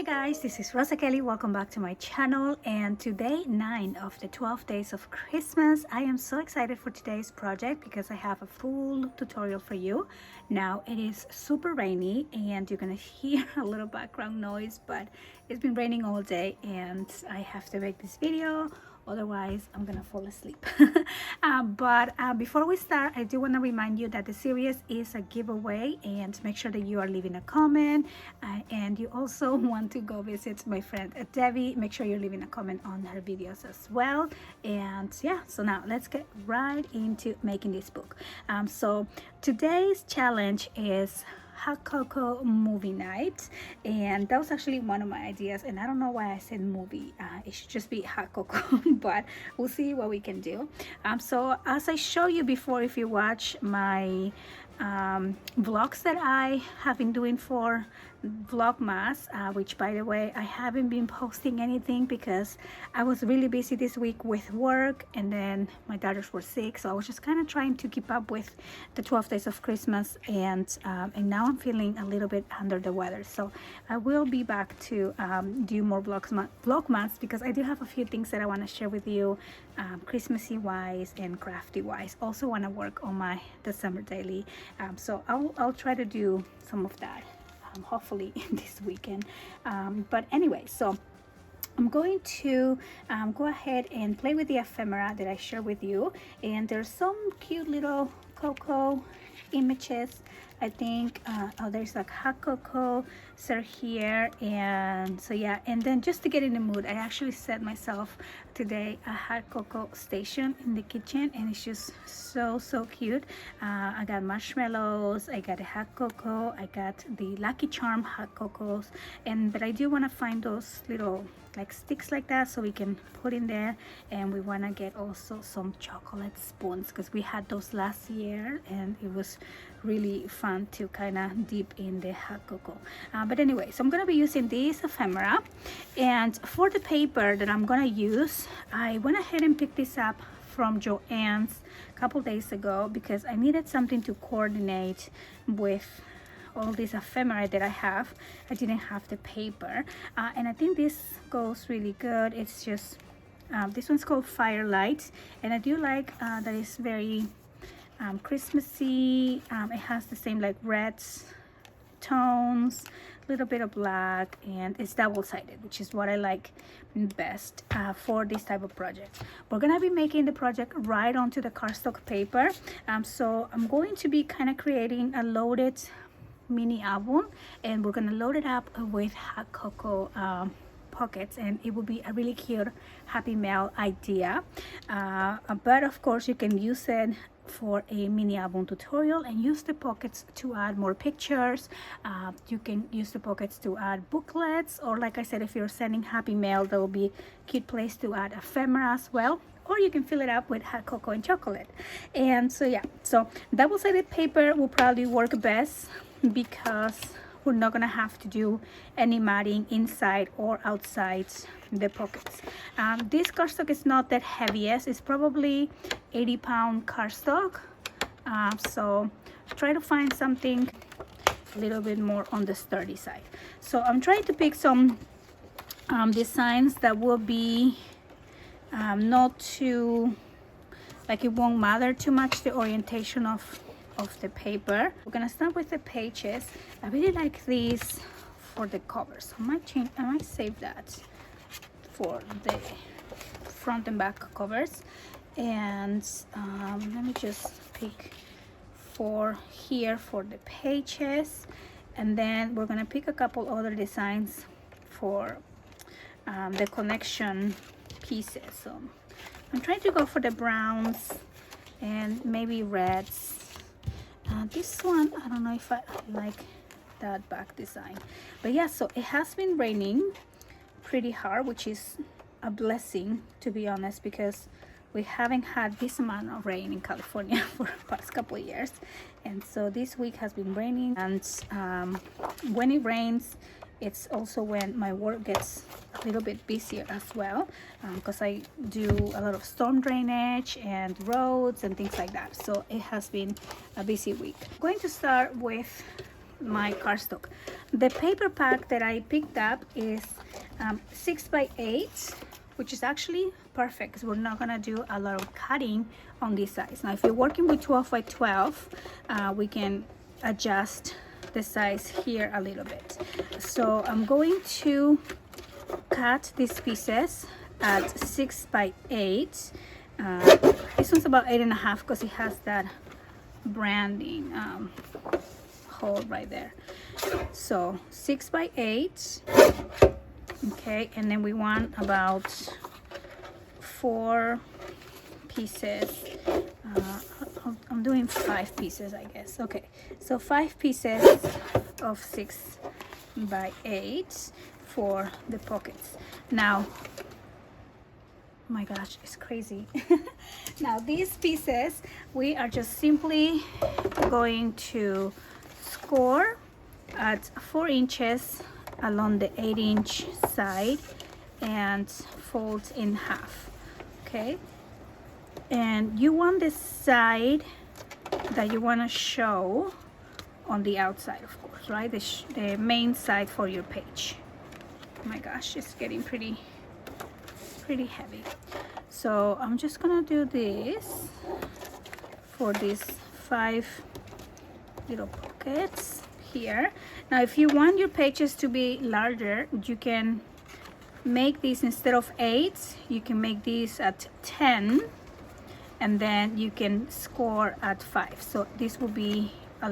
Hey guys, this is Rosa Kelly. Welcome back to my channel, and today 9 of the 12 days of Christmas. I am so excited for today's project because I have a full tutorial for you. Now it is super rainy and you're gonna hear a little background noise, but it's been raining all day and I have to make this video, otherwise I'm gonna fall asleep. But before we start, I do want to remind you that the series is a giveaway, and make sure that you are leaving a comment, and you also want to go visit my friend Debbie. Make sure you're leaving a comment on her videos as well. And yeah, so now let's get right into making this book. So today's challenge is Hot Coco movie night, and that was actually one of my ideas, and I don't know why I said movie. It should just be Hot Coco, but we'll see what we can do. So as I show you before, if you watch my vlogs that I have been doing for Vlogmas, which by the way, I haven't been posting anything because I was really busy this week with work, and then my daughters were sick, so I was just kind of trying to keep up with the 12 days of Christmas, and now I'm feeling a little bit under the weather, so I will be back to do more Vlogmas because I do have a few things that I want to share with you, Christmassy wise and crafty wise. Also want to work on my December daily, so I'll try to do some of that, hopefully this weekend. But anyway, so I'm going to go ahead and play with the ephemera that I share with you, and there's some cute little Coco images. I think there's like Hot Coco sir here, and so yeah. And then just to get in the mood, I actually set myself today a Hot Coco station in the kitchen, and it's just so cute. I got marshmallows, I got a Hot Coco, I got the Lucky Charm Hot Cocos, but I do want to find those little like sticks like that so we can put in there, and we want to get also some chocolate spoons because we had those last year and it was really fun to kind of dip in the Hot Coco. But anyway, so I'm going to be using this ephemera, and for the paper that I'm going to use, I went ahead and picked this up from Joann's a couple days ago because I needed something to coordinate with all these ephemera that I have. I didn't have the paper, and I think this goes really good. It's just this one's called Firelight, and I do like that it's very Christmassy. It has the same like reds tones, a little bit of black, and it's double-sided, which is what I like best for this type of project. We're gonna be making the project right onto the cardstock paper, so I'm going to be kind of creating a loaded mini album, and we're gonna load it up with Hot Coco pockets, and it will be a really cute Happy Mail idea, but of course you can use it for a mini album tutorial and use the pockets to add more pictures. You can use the pockets to add booklets, or like I said, if you're sending Happy Mail, there will be a cute place to add ephemera as well, or you can fill it up with Hot Coco and chocolate. And so yeah, so double-sided paper will probably work best because we're not gonna have to do any matting inside or outside the pockets. This cardstock is not that heavy. Yes, it's probably 80-pound cardstock, so try to find something a little bit more on the sturdy side. So I'm trying to pick some designs that will be not too, like, it won't matter too much the orientation of the paper. We're gonna start with the pages. I really like these for the covers. I might save that for the front and back covers. And let me just pick 4 here for the pages, and then we're gonna pick a couple other designs for the connection pieces. So I'm trying to go for the browns and maybe reds. This one, I don't know if I like that back design, but yeah, so it has been raining pretty hard, which is a blessing, to be honest, because we haven't had this amount of rain in California for the past couple of years. And so this week has been raining, and when it rains, it's also when my work gets a little bit busier as well, because I do a lot of storm drainage and roads and things like that. So it has been a busy week. I'm going to start with my cardstock. The paper pack that I picked up is 6 by 8, which is actually perfect because we're not gonna do a lot of cutting on this size. Now if you're working with 12 by 12, we can adjust the size here a little bit. So I'm going to cut these pieces at 6 by 8. This one's about 8.5 because it has that branding hole right there. So 6 by 8. Okay, and then we want about 4 pieces. I'm doing 5 pieces, I guess. Okay, so 5 pieces of 6 by 8 for the pockets. Now, oh my gosh, it's crazy. Now these pieces, we are just simply going to score at 4 inches along the 8-inch side and fold in half. Okay, and you want the side that you want to show on the outside, of course, right? The main side for your page. Oh my gosh, it's getting pretty heavy. So I'm just gonna do this for these 5 little pockets here. Now if you want your pages to be larger, you can make these, instead of 8, you can make these at 10, and then you can score at 5. So this will be a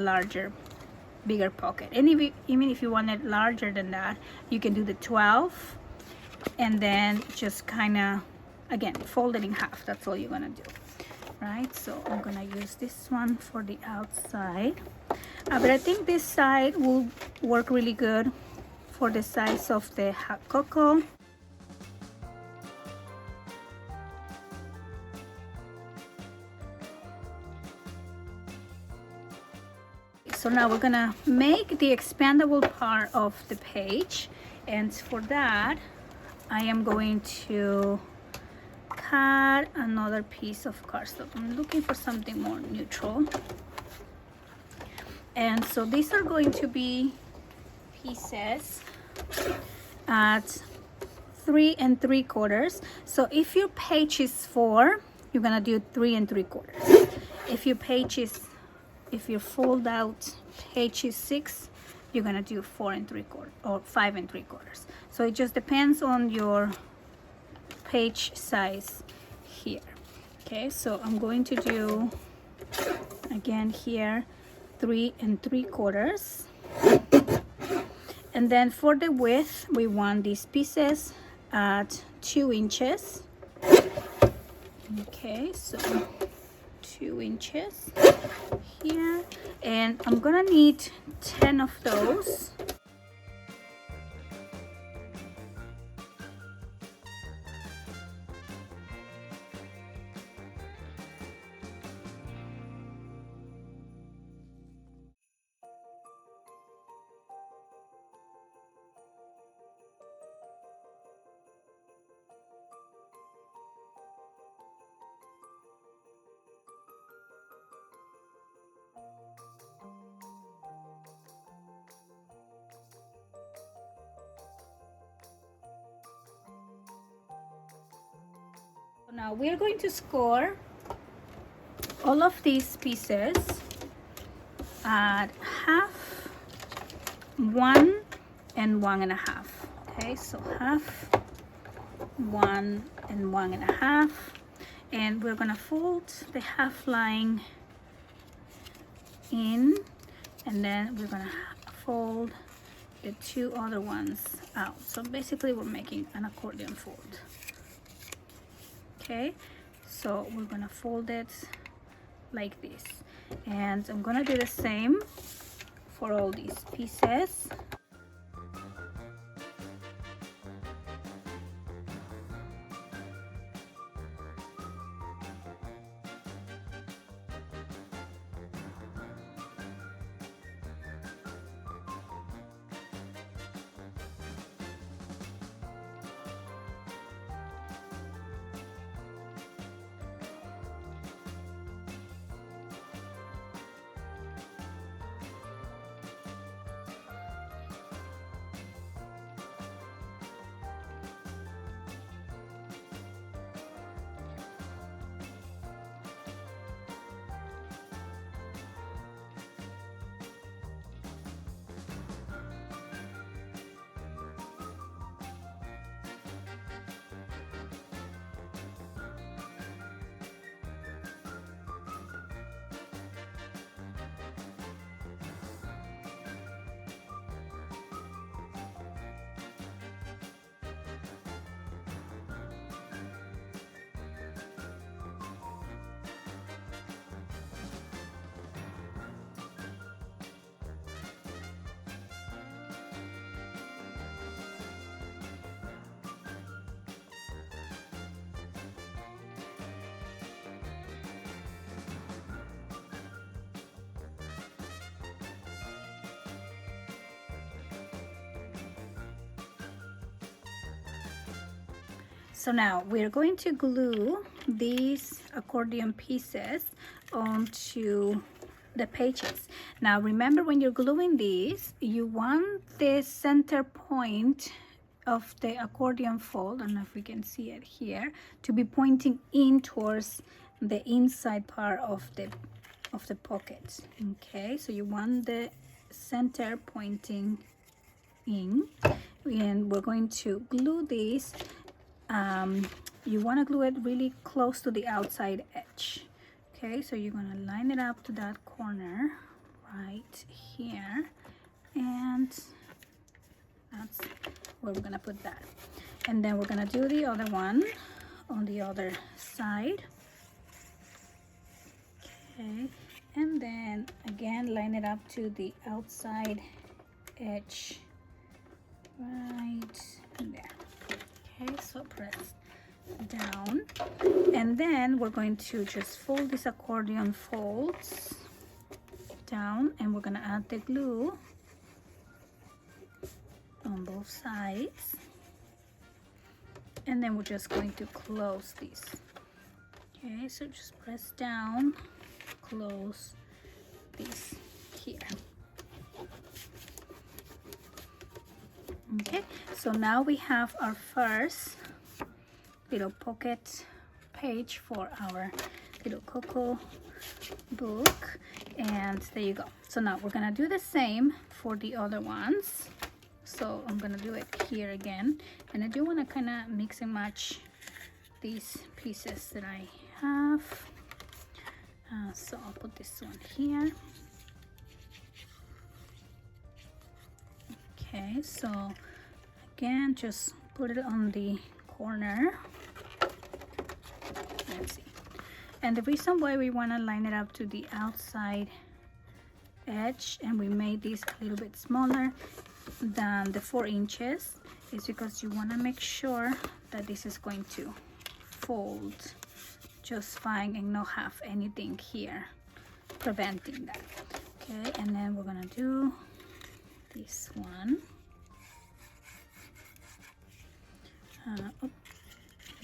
bigger pocket. And even if you want it larger than that, you can do the 12 and then just kind of, again, fold it in half. That's all you're gonna do, right? So I'm gonna use this one for the outside, but I think this side will work really good for the size of the hot cocoa. So now we're gonna make the expandable part of the page, and for that I am going to cut another piece of cardstock. I'm looking for something more neutral, and so these are going to be pieces at 3 3/4. So if your page is 4, you're gonna do 3 3/4. If your fold out page is 6, you're gonna do 4 3/4 or 5 3/4. So it just depends on your page size here. Okay, so I'm going to do again here 3 3/4. And then for the width, we want these pieces at 2 inches. Okay, so 2 inches here, and I'm gonna need 10 of those. Now we are going to score all of these pieces at half, 1 and 1 1/2. Okay, so half, 1 and 1 1/2, and we're gonna fold the half line in, and then we're gonna fold the 2 other ones out. So basically we're making an accordion fold. Okay, so we're gonna fold it like this, and I'm gonna do the same for all these pieces. So now we're going to glue these accordion pieces onto the pages. Now remember, when you're gluing these, you want the center point of the accordion fold, I don't know if we can see it here, to be pointing in towards the inside part of the pocket. Okay, so you want the center pointing in, and we're going to glue these. You want to glue it really close to the outside edge. Okay, so you're going to line it up to that corner right here, and that's where we're going to put that. And then we're going to do the other one on the other side. Okay, and then again line it up to the outside edge right there. Okay, so press down, and then we're going to just fold these accordion folds down, and we're going to add the glue on both sides, and then we're just going to close these. Okay, so just press down, close these here. Okay, so now we have our first little pocket page for our little Coco book, and there you go. So now we're gonna do the same for the other ones. So I'm gonna do it here again, and I do want to kind of mix and match these pieces that I have. So I'll put this one here. Okay, so again, just put it on the corner. Let's see. And the reason why we want to line it up to the outside edge, and we made these a little bit smaller than the 4 inches, is because you want to make sure that this is going to fold just fine and not have anything here preventing that. Okay, and then we're gonna do this one. I'm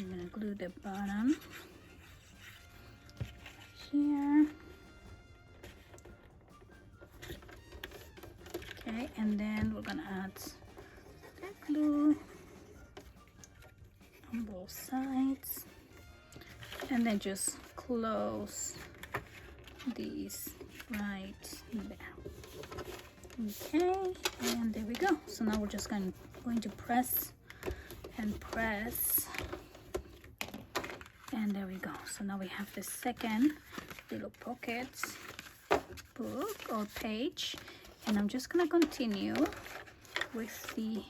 gonna glue the bottom here. Okay, and then we're gonna add the glue on both sides, and then just close these right there. Okay, and there we go. So now we're just going to press and press, and there we go. So now we have the second little pocket book or page, and I'm just gonna continue with the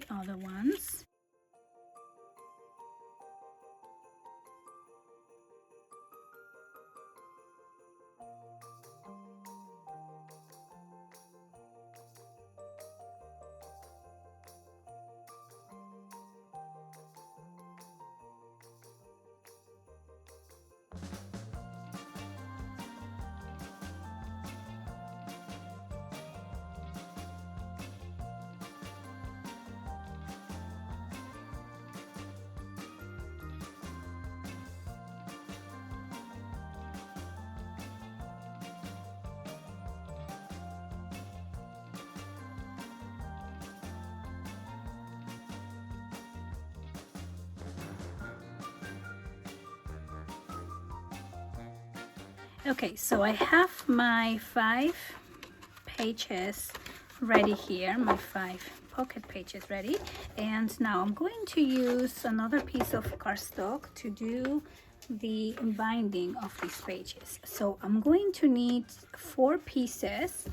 other ones. Okay, so I have my 5 pages ready here, my 5 pocket pages ready, and now I'm going to use another piece of cardstock to do the binding of these pages. So I'm going to need 4 pieces.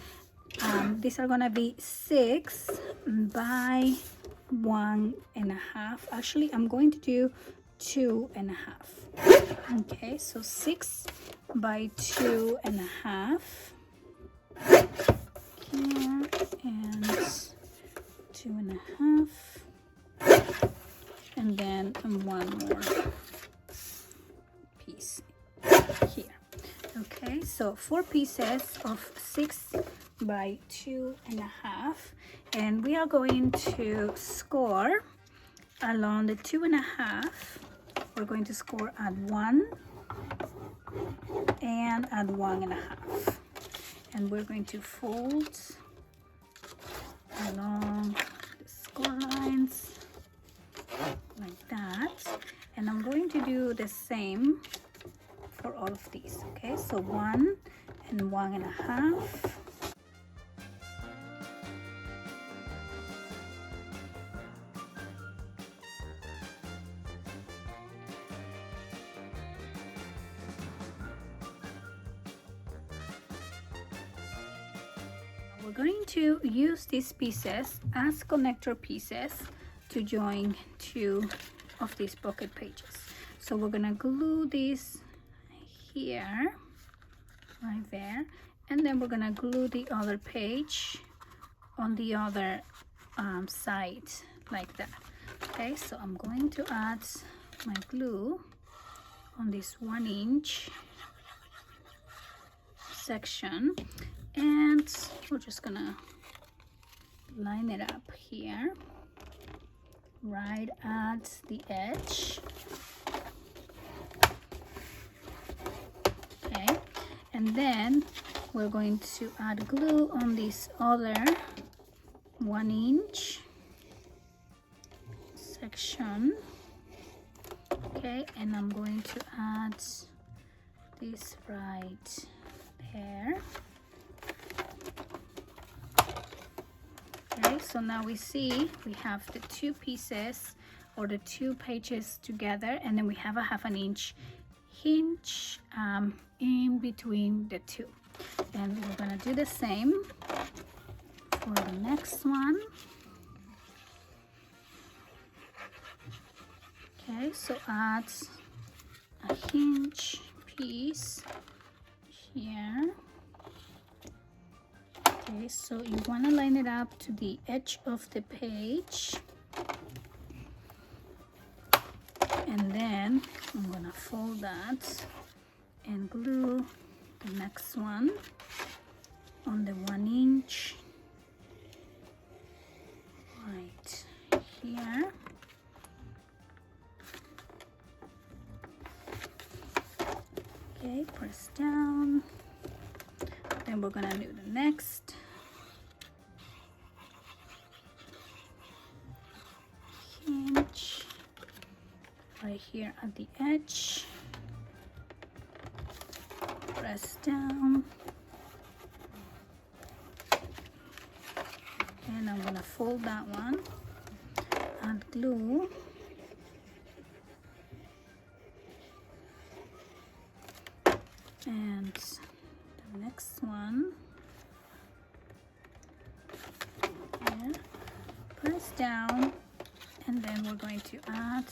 These are gonna be 6 by 1.5. Actually, I'm going to do 2.5. Okay, so 6 by 2.5 here, and 2.5, and then one more piece here. Okay, so 4 pieces of 6 by 2.5, and we are going to score along the 2.5, we're going to score at 1 and at 1.5, and we're going to fold along the score lines like that, and I'm going to do the same for all of these. Okay, so 1 and 1.5. We're going to use these pieces as connector pieces to join 2 of these pocket pages. So we're gonna glue this here, right there, and then we're gonna glue the other page on the other side like that. Okay, so I'm going to add my glue on this 1-inch section, and we're just gonna line it up here right at the edge. Okay, and then we're going to add glue on this other 1-inch section. Okay, and I'm going to add this right there. Okay, so now we see we have the 2 pieces or the 2 pages together, and then we have a 1/2 inch hinge in between the 2. And we're gonna do the same for the next one. Okay, so add a hinge piece here. Okay, so you want to line it up to the edge of the page, and then I'm gonna fold that and glue the next one on the 1-inch right here. Okay, press down. Then we're gonna do the next hinge right here at the edge. Press down, and I'm gonna fold that one, add glue, and the next one here, press down, and then we're going to add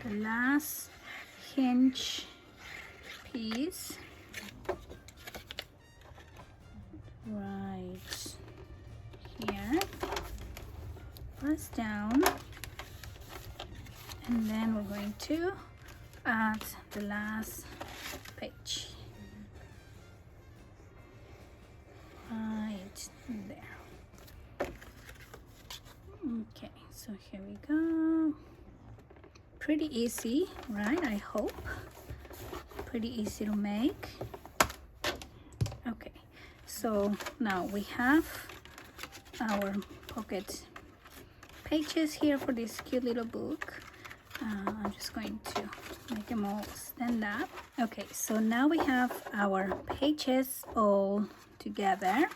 the last hinge piece right here, press down, and then we're going to add the last page right there. Okay, so here we go. Pretty easy, right? I hope. Pretty easy to make. Okay, so now we have our pocket pages here for this cute little book. I'm just going to make them all stand up. Okay, so now we have our pages all together,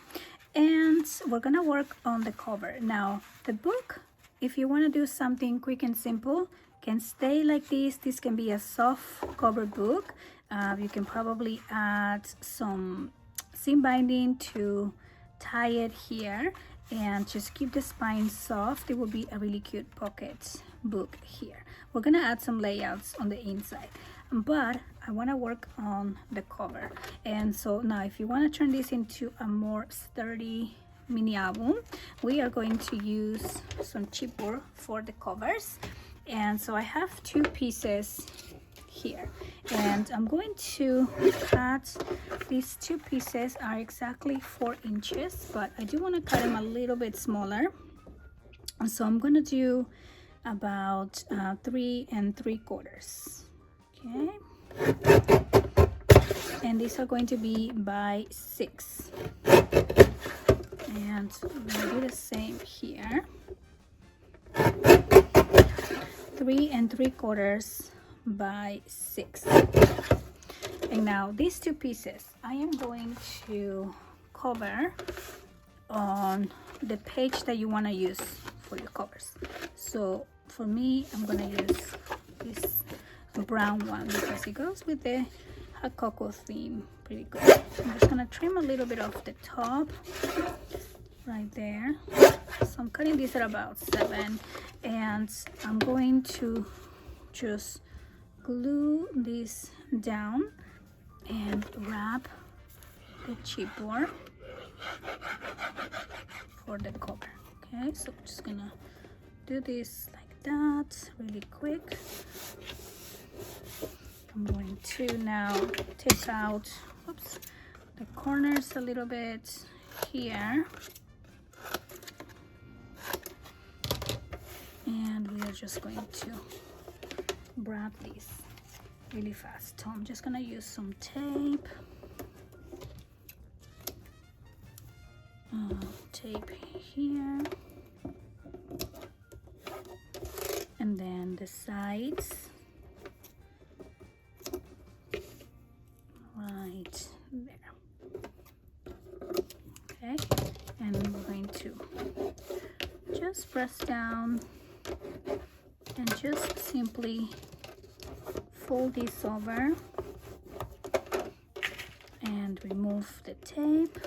and we're gonna work on the cover. Now the book, if you want to do something quick and simple, can stay like this. This can be a soft cover book. You can probably add some seam binding to tie it here and just keep the spine soft. It will be a really cute pocket book here. We're gonna add some layouts on the inside, but I want to work on the cover. And so now if you want to turn this into a more sturdy mini album, we are going to use some chipboard for the covers. And so I have 2 pieces here, and I'm going to cut these 2 pieces are exactly 4 inches, but I do want to cut them a little bit smaller. And so I'm going to do about 3 3/4. Okay, and these are going to be by 6, and I'm going to do the same here. 3 3/4 by 6. And now these 2 pieces I am going to cover on the page that you want to use for your covers. So for me, I'm gonna use this brown one because it goes with the Coco theme pretty good. I'm just gonna trim a little bit off the top right there. So I'm cutting these at about 7, and I'm going to just glue this down and wrap the chipboard for the cover. Okay, so I'm just gonna do this like that really quick. I'm going to now take out, oops, the corners a little bit here, and we are just going to wrap these really fast. So I'm just gonna use some tape. Tape here, and then the sides right there. Okay, and we're going to just press down and just simply fold this over and remove the tape.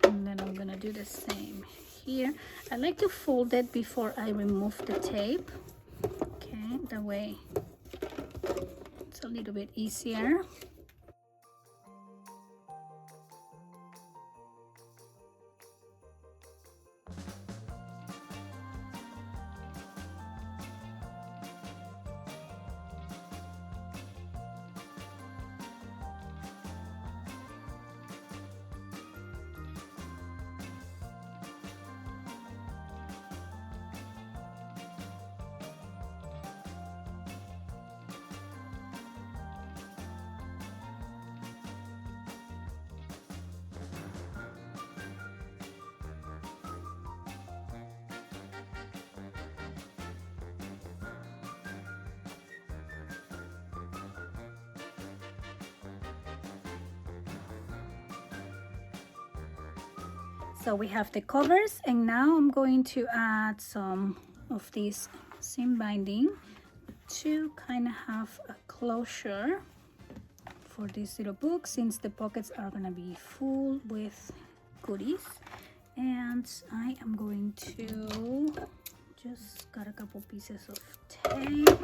And then I'm gonna do the same here. I like to fold it before I remove the tape. Okay, that way it's a little bit easier. So we have the covers, and now I'm going to add some of this seam binding to kind of have a closure for this little book, since the pockets are gonna be full with goodies. And I am going to just cut a couple pieces of tape.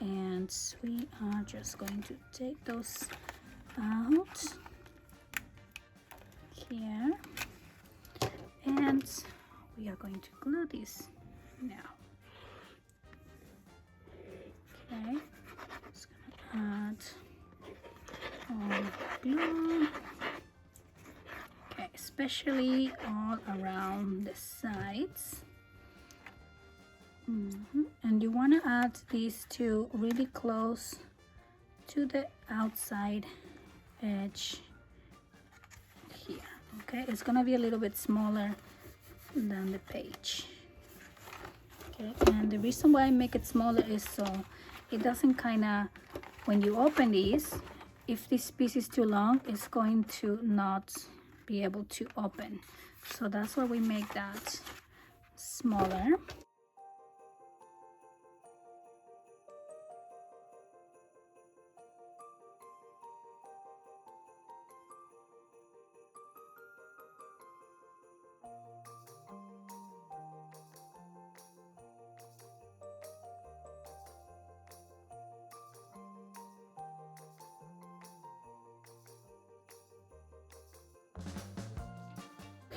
And we are just going to take those out here, and we are going to glue this now. Okay, just gonna add glue. Okay, especially all around the sides. And you want to add these two really close to the outside edge here. Okay, it's gonna be a little bit smaller than the page. Okay, and the reason why I make it smaller is so it doesn't kind of, when you open these, if this piece is too long, it's going to not be able to open. So that's why we make that smaller.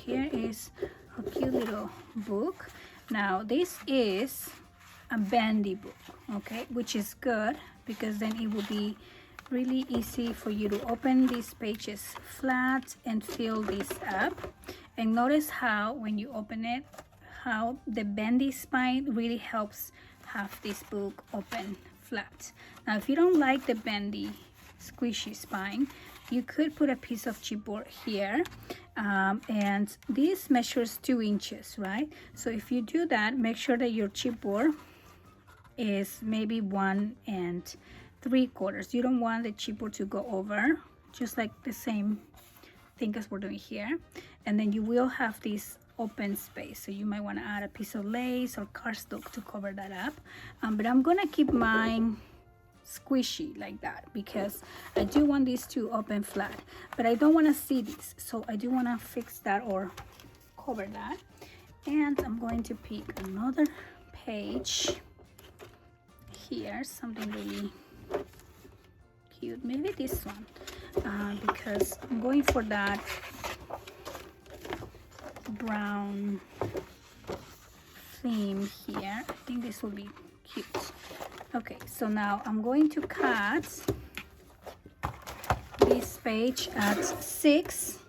here is a cute little book. Now this is a bendy book, okay, which is good because then it will be really easy for you to open these pages flat and fill this up. And notice how when you open it, how the bendy spine really helps have this book open flat. Now if you don't like the bendy squishy spine, you could put a piece of chipboard here, and this measures 2 inches, right? So if you do that, make sure that your chipboard is maybe 1 3/4. You don't want the chipboard to go over, just like the same thing as we're doing here. And then you will have this open space, so you might want to add a piece of lace or cardstock to cover that up. But I'm gonna keep mine squishy like that because I do want these to open flat, but I don't want to see this, so I do want to fix that or cover that. And I'm going to pick another page here, something really cute, maybe this one, because I'm going for that brown theme here. I think this will be cute. Okay, so now I'm going to cut this page at 6.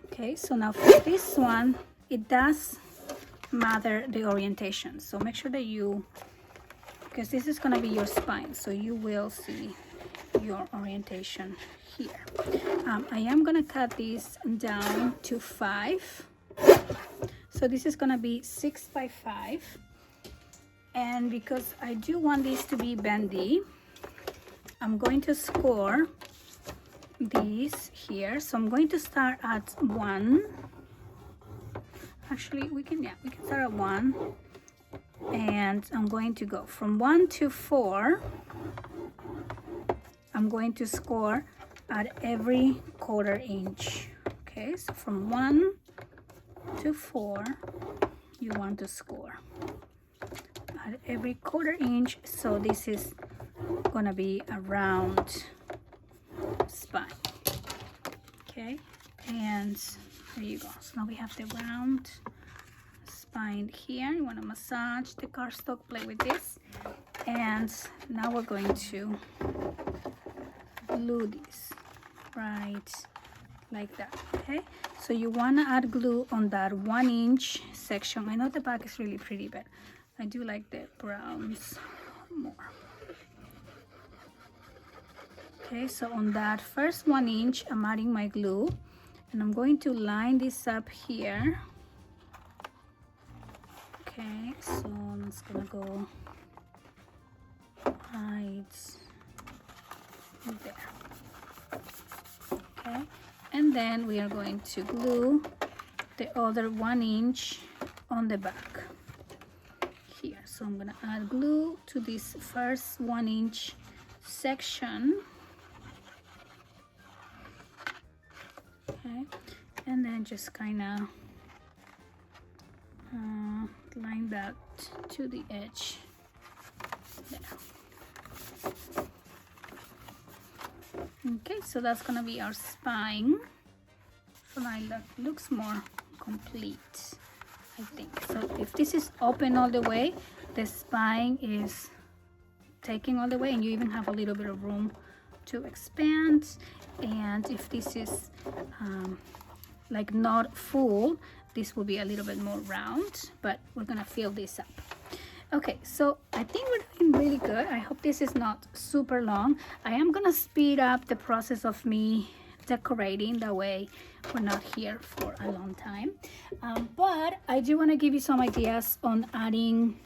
Okay, so now for this one, it does matter the orientation, so make sure that you, because this is going to be your spine, so you will see your orientation here. I am going to cut this down to 5, so this is going to be 6 by 5. And because I do want these to be bendy, I'm going to score these here. So I'm going to start at 1. Actually, we can start at 1. And I'm going to go from 1 to 4. I'm going to score at every 1/4 inch. Okay, so from 1 to 4, you want to score at every 1/4 inch. So this is gonna be a round spine. Okay, and there you go. So now we have the round spine here. You want to massage the cardstock, play with this, and now we're going to glue this right like that. Okay, so you want to add glue on that 1 inch section. I know the back is really pretty, but I do like the browns more. Okay, so on that first 1 inch, I'm adding my glue, and I'm going to line this up here. Okay, so it's gonna go right there. Okay, and then we are going to glue the other 1 inch on the back here. So I'm gonna add glue to this first 1 inch section. Okay, and then just kind of line that to the edge there. Okay, so that's gonna be our spine. So now it looks more complete, I think. So if this is open all the way, the spine is taking all the way, and you even have a little bit of room to expand. And if this is like not full, this will be a little bit more round, but we're gonna fill this up. Okay, so I think we're doing really good. I hope this is not super long. I am gonna speed up the process of me decorating, that way we're not here for a long time. But I do want to give you some ideas on adding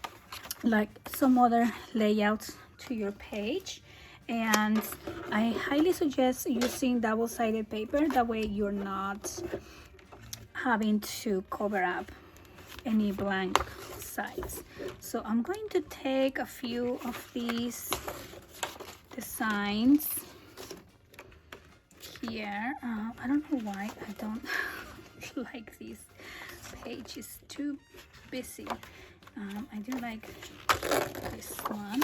like some other layouts to your page, and I highly suggest using double-sided paper. That way you're not having to cover up any blank sides. So I'm going to take a few of these designs here. I don't know why I don't like this page, it's too busy. I do like this one,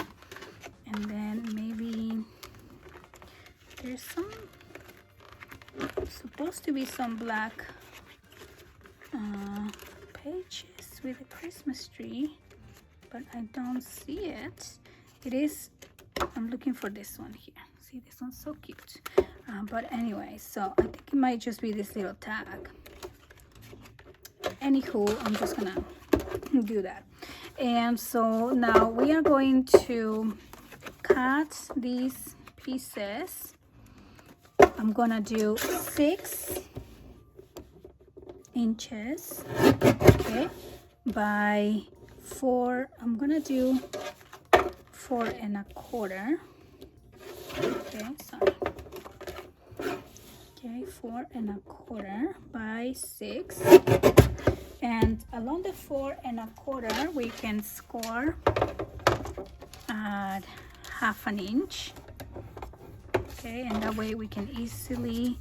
and then maybe there's supposed to be some black pages with a Christmas tree, but I don't see it. It is, I'm looking for this one here. See, this one's so cute. But anyway, so I think it might just be this little tag. Anywho, I'm just gonna do that. And so now we are going to cut these pieces. I'm gonna do 6 inches, okay, by 4. I'm gonna do 4 1/4. Okay, sorry. Okay, 4 1/4 by 6. And along the 4 1/4, we can score at 1/2 inch. Okay, and that way we can easily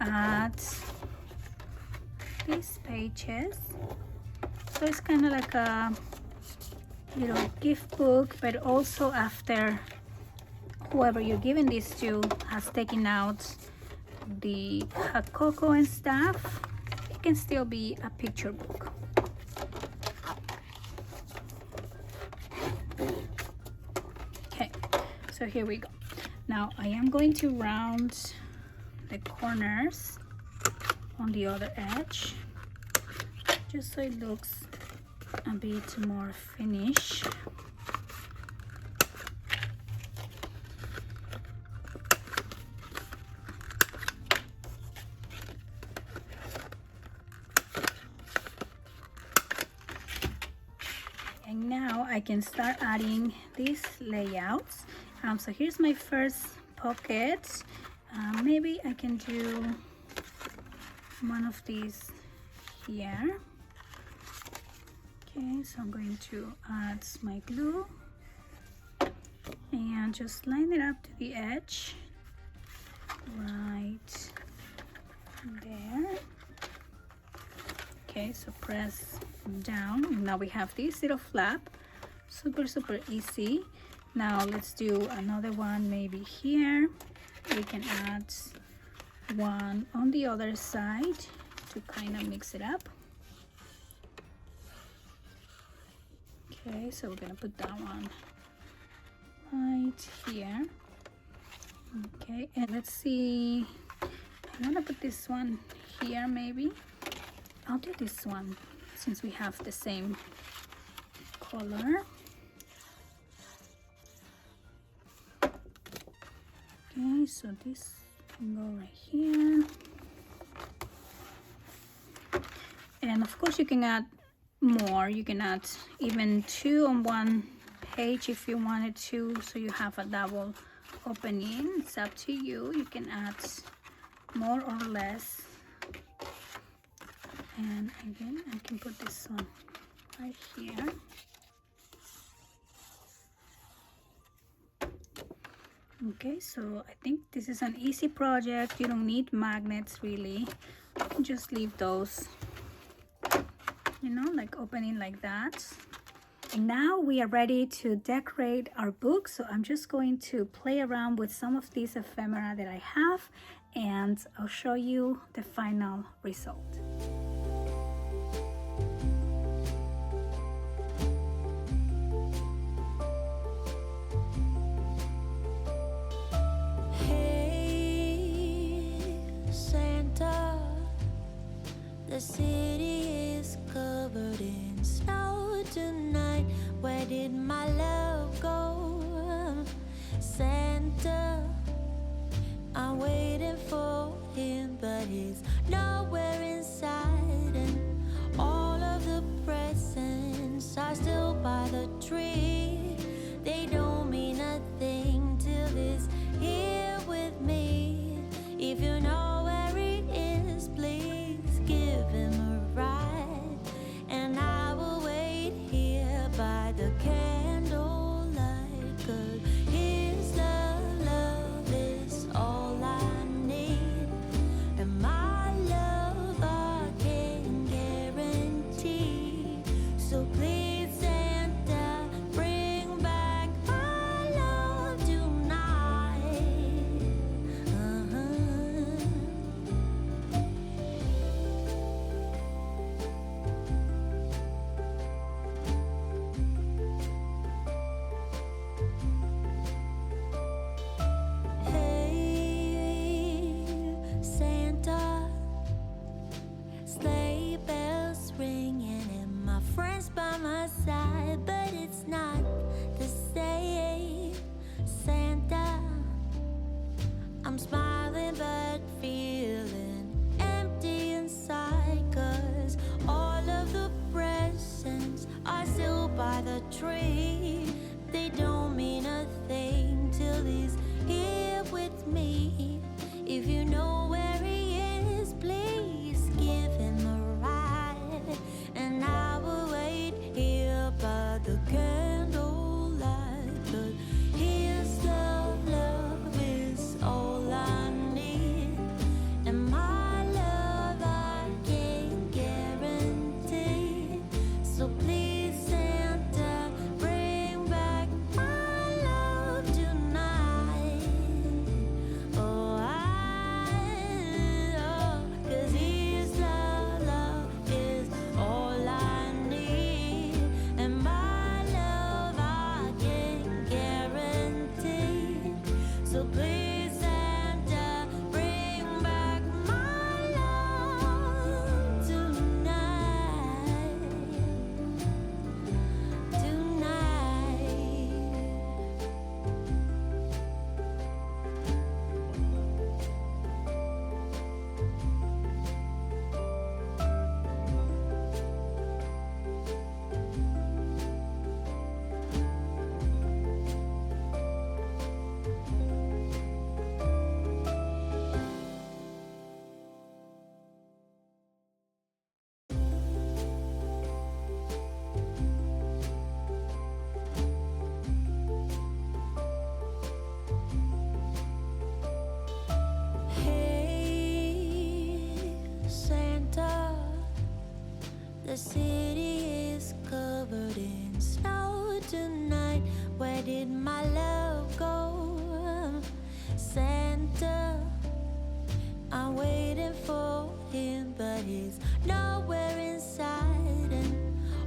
add these pages. So it's kind of like a little gift book, but also after whoever you're giving this to has taken out the Coco and stuff, it can still be a picture book. Okay, so here we go. Now I am going to round the corners on the other edge, just so it looks a bit more finished. And now I can start adding these layouts. So here's my first pocket. Maybe I can do one of these here. Okay, so I'm going to add my glue and just line it up to the edge right there. Okay, so press down. Now we have this little flap. Super easy. Now let's do another one maybe here. We can add one on the other side to kind of mix it up. Okay, so we're gonna put that one right here. Okay, and let's see, I'm gonna put this one here maybe. I'll do this one since we have the same color. Okay, so this can go right here. And of course you can add more. You can add even 2 on one page if you wanted to, so you have a double opening. It's up to you. You can add more or less. And again, I can put this one right here. Okay, so I think this is an easy project. You don't need magnets really. You can just leave those, you know, like opening like that. And now we are ready to decorate our book. So I'm just going to play around with some of these ephemera that I have, and I'll show you the final result. The city is covered in snow tonight. Where did my love go? Santa, I'm waiting for him, but he's nowhere inside. And all of the presents are still by the tree. They don't mean a thing till he's here with me. If you know where he is, please give him a my love go? Santa, I'm waiting for him, but he's nowhere inside, and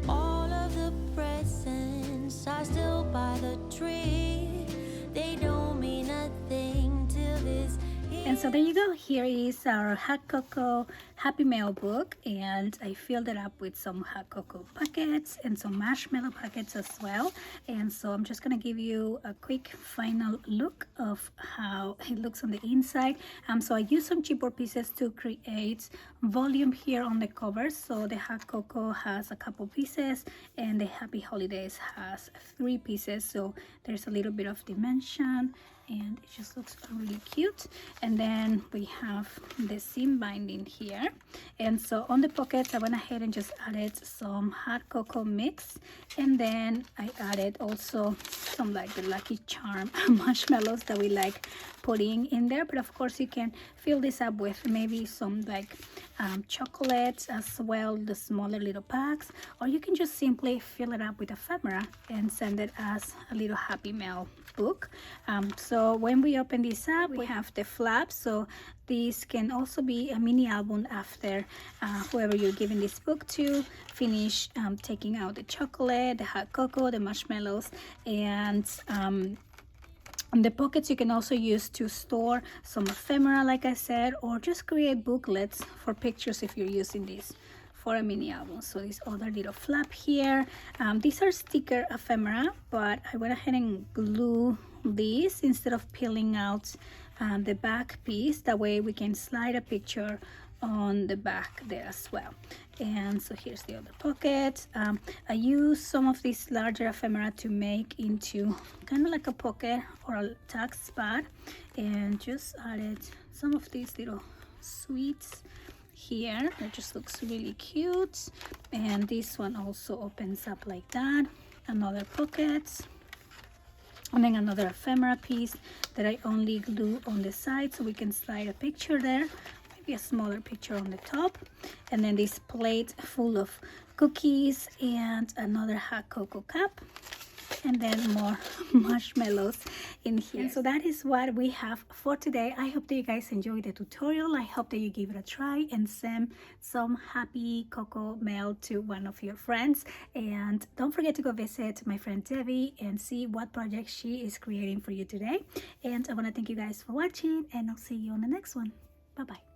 all of the presents are still by the tree. They don't mean a thing till this. And so there you go. Here is our hot cocoa Happy Mail book, and I filled it up with some hot cocoa packets and some marshmallow packets as well. And so I'm just gonna give you a quick final look of how it looks on the inside. So I used some chipboard pieces to create volume here on the cover. So the hot cocoa has a couple pieces, and the Happy Holidays has 3 pieces. So there's a little bit of dimension, and it just looks really cute. And then we have the seam binding here, and so on the pockets I went ahead and just added some hot cocoa mix, and then I added also some like the Lucky Charm marshmallows that we like putting in there. But of course you can fill this up with maybe some like chocolates as well, the smaller little packs, or you can just simply fill it up with ephemera and send it as a little Happy Mail book. So when we open this up, we have the flaps, so this can also be a mini album after whoever you're giving this book to finish taking out the chocolate, the hot cocoa, the marshmallows, and the pockets you can also use to store some ephemera, like I said, or just create booklets for pictures if you're using this for a mini album. So this other little flap here, these are sticker ephemera, but I went ahead and glue these instead of peeling out the back piece. That way we can slide a picture on the back there as well. And so here's the other pocket. I use some of this larger ephemera to make into kind of like a pocket or a tuck spot, and just added some of these little sweets here. It just looks really cute. And this one also opens up like that. Another pocket, and then another ephemera piece that I only glue on the side so we can slide a picture there, maybe a smaller picture on the top. And then this plate full of cookies and another hot cocoa cup, and then more marshmallows in here. And so that is what we have for today. I hope that you guys enjoyed the tutorial. I hope that you give it a try and send some Happy Cocoa mail to one of your friends. And don't forget to go visit my friend Debbie and see what project she is creating for you today. And I want to thank you guys for watching, and I'll see you on the next one. Bye bye.